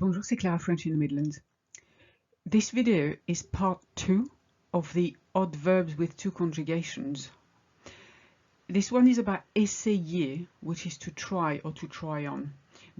Bonjour, c'est Clara French in the Midlands. This video is part 2 of the odd verbs with two conjugations. This one is about essayer, which is to try or to try on.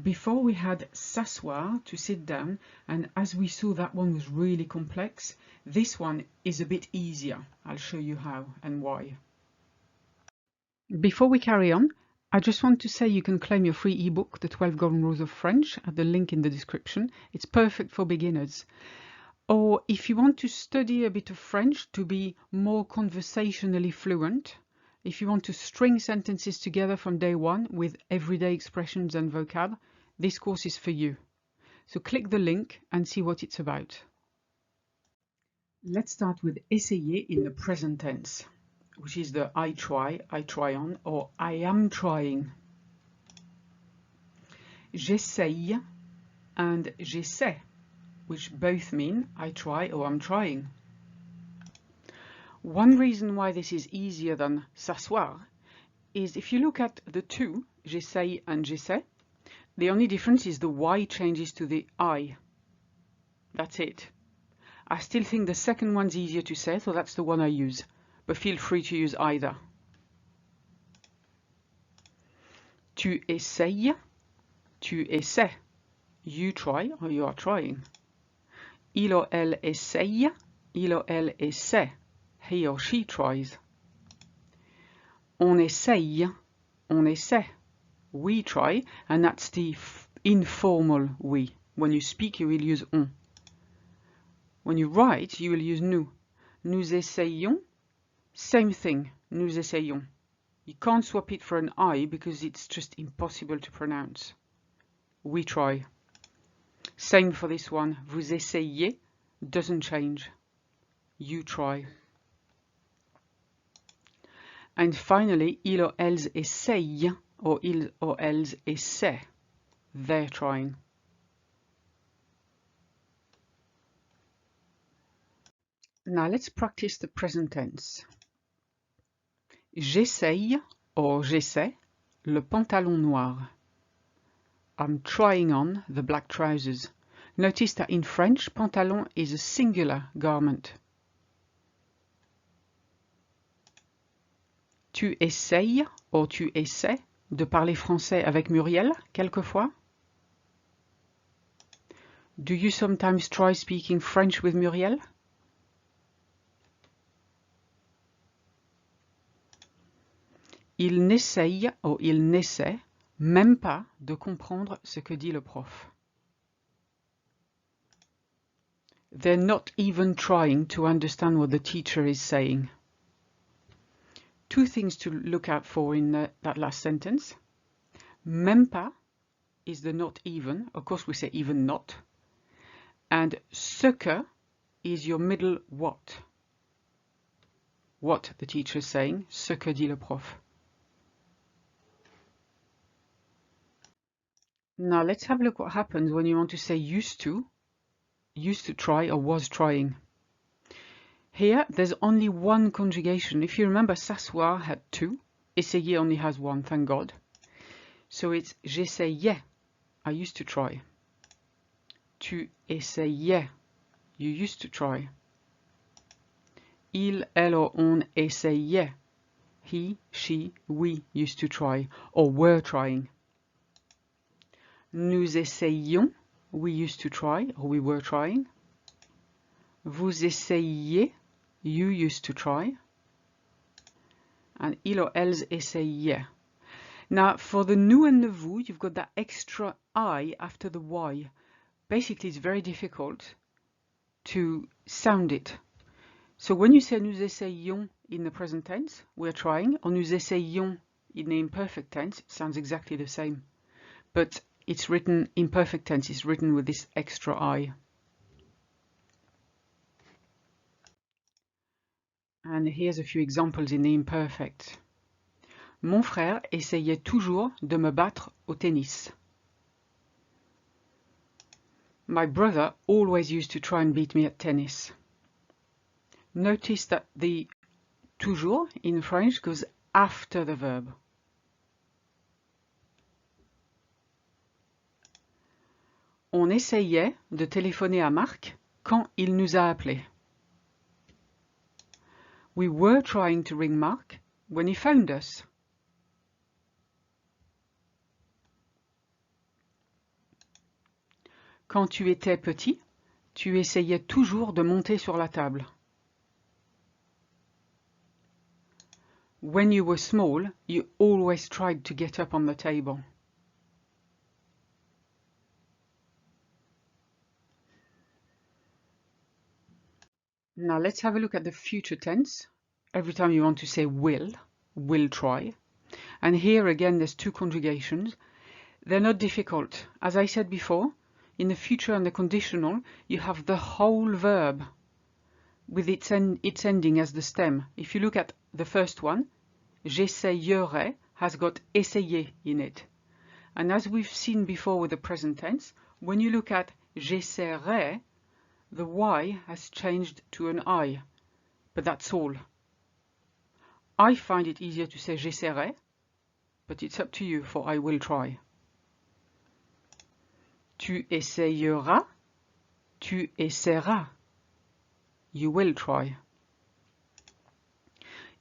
Before we had s'asseoir, to sit down, and as we saw that one was really complex, this one is a bit easier. I'll show you how and why. Before we carry on, I just want to say you can claim your free ebook, The 12 Golden Rules of French, at the link in the description. It's perfect for beginners. Or if you want to study a bit of French to be more conversationally fluent, if you want to string sentences together from day one with everyday expressions and vocab, this course is for you. So click the link and see what it's about. Let's start with essayer in the present tense, which is the I try on, or I am trying. J'essaye and j'essaie, which both mean I try or I'm trying. One reason why this is easier than s'asseoir is if you look at the two, j'essaye and j'essaie, the only difference is the Y changes to the I. That's it. I still think the second one's easier to say, so that's the one I use. But feel free to use either. Tu essayes, tu essaies. You try or you are trying. Il or elle essaye, il or elle essaie. He or she tries. On essaye, on essaie. We try, and that's the informal we. When you speak, you will use on. When you write, you will use nous. Nous essayons. Same thing, nous essayons. You can't swap it for an I because it's just impossible to pronounce. We try. Same for this one. Vous essayez doesn't change. You try. And finally, ils or elles essayent, or ils or elles essaient. They're trying. Now let's practice the present tense. J'essaye or j'essaie le pantalon noir. I'm trying on the black trousers. Notice that in French, pantalon is a singular garment. Tu essayes or tu essaies de parler français avec Muriel quelquefois? Do you sometimes try speaking French with Muriel? Il n'essaye ou il n'essaie même pas de comprendre ce que dit le prof. They're not even trying to understand what the teacher is saying. Two things to look out for in that last sentence. Même pas is the not even. Of course we say even not. And ce que is your middle what. What the teacher is saying, ce que dit le prof. Now let's have a look what happens when you want to say used to try or was trying. Here there's only one conjugation. If you remember, s'asseoir had two, essayer only has one, thank God. So it's j'essayais, I used to try. Tu essayais, you used to try. Il, elle or on essayait, he, she, we used to try or were trying. Nous essayions, we used to try, or we were trying. Vous essayiez, you used to try. And ils or elles essayaient. Now, for the nous and the vous, you've got that extra I after the Y. Basically, it's very difficult to sound it. So when you say nous essayons in the present tense, we're trying, or nous essayons in the imperfect tense, it sounds exactly the same. But it's written in perfect tense, it's written with this extra I. And here's a few examples in the imperfect. Mon frère essayait toujours de me battre au tennis. My brother always used to try and beat me at tennis. Notice that the toujours in French goes after the verb. On essayait de téléphoner à Marc quand il nous a appelés. We were trying to ring Mark when he phoned us. Quand tu étais petit, tu essayais toujours de monter sur la table. When you were small, you always tried to get up on the table. Now let's have a look at the future tense. Every time you want to say will try. And here again there's two conjugations. They're not difficult. As I said before, in the future and the conditional, you have the whole verb with its ending as the stem. If you look at the first one, j'essayerai has got essayer in it. And as we've seen before with the present tense, when you look at j'essaierai, the Y has changed to an I, but that's all. I find it easier to say j'essaierai, but it's up to you for I will try. Tu essayeras, tu essaieras. You will try.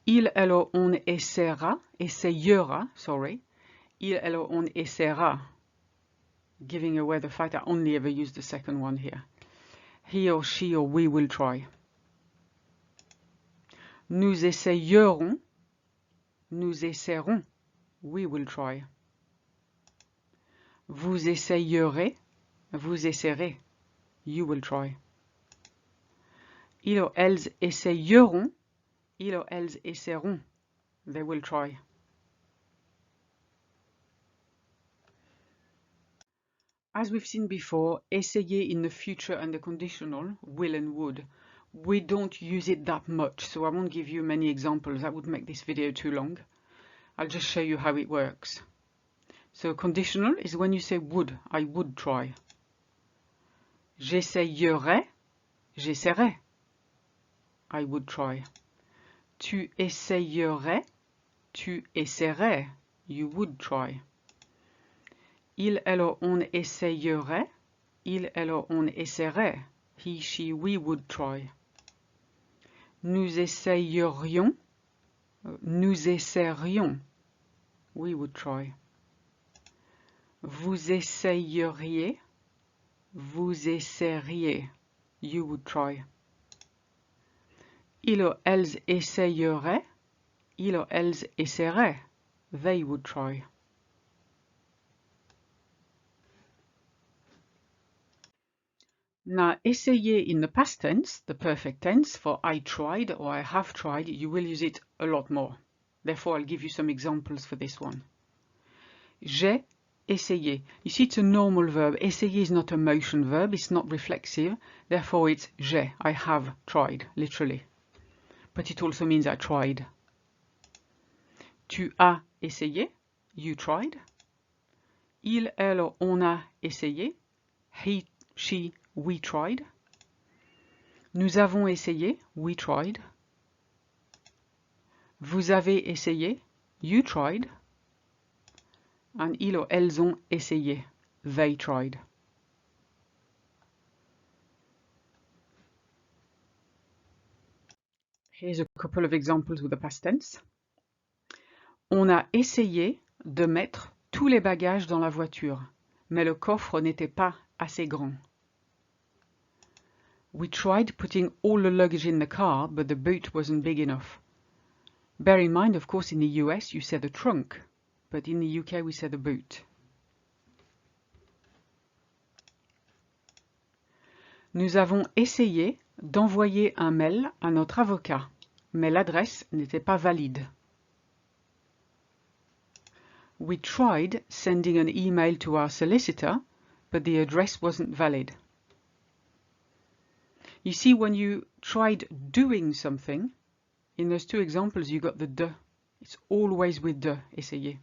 Il, elle, on essaiera, essayera, sorry. Il, elle, on essaiera. Giving away the fact I only ever use the second one here. He or she or we will try. Nous essayerons, nous essaierons. We will try. Vous essayerez, vous essayerez. You will try. Ils ou elles essayeront, ils ou elles essaieront. They will try. As we've seen before, essayer in the future and the conditional, will and would. We don't use it that much, so I won't give you many examples. That would make this video too long. I'll just show you how it works. So conditional is when you say would, I would try. J'essayerai, j'essaierai. I would try. Tu essayerais, tu essaierais. You would try. Il, elle, on essayerait, il, elle, on essaierait. He, she, we would try. Nous essayerions, nous essaierions. We would try. Vous essayeriez, vous essaieriez. You would try. Ils ou elles essayeraient, ils ou elles essaieraient. They would try. Now, essayer in the past tense, the perfect tense, for I tried or I have tried, you will use it a lot more. Therefore, I'll give you some examples for this one. J'ai essayé. You see, it's a normal verb. Essayer is not a motion verb. It's not reflexive. Therefore, it's j'ai. I have tried, literally. But it also means I tried. Tu as essayé. You tried. Il, elle, on a essayé. He, she, we tried. Nous avons essayé. We tried. Vous avez essayé. You tried. And ils ou elles ont essayé. They tried. Here's a couple of examples with the past tense. On a essayé de mettre tous les bagages dans la voiture, mais le coffre n'était pas assez grand. We tried putting all the luggage in the car, but the boot wasn't big enough. Bear in mind, of course, in the US you say the trunk, but in the UK we say the boot. Nous avons essayé d'envoyer un mail à notre avocat, mais l'adresse n'était pas valide. We tried sending an email to our solicitor, but the address wasn't valid. You see, when you tried doing something, in those two examples you got the de. It's always with de, essayer.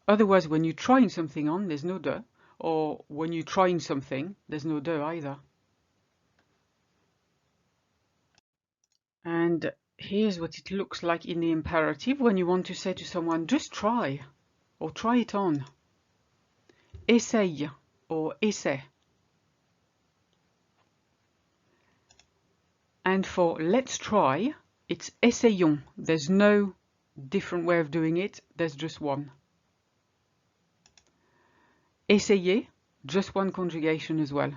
Otherwise, when you're trying something on, there's no de, or when you're trying something, there's no de either. And here's what it looks like in the imperative when you want to say to someone, just try, or try it on. Essaye. or essaie. And for let's try, it's essayons. There's no different way of doing it, there's just one. Essayer, just one conjugation as well.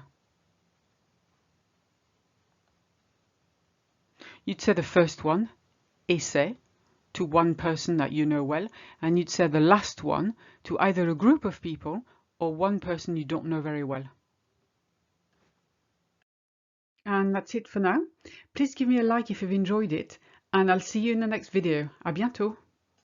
You'd say the first one, essaie, to one person that you know well, and you'd say the last one to either a group of people or one person you don't know very well. And that's it for now. Please give me a like if you've enjoyed it, and I'll see you in the next video. À bientôt!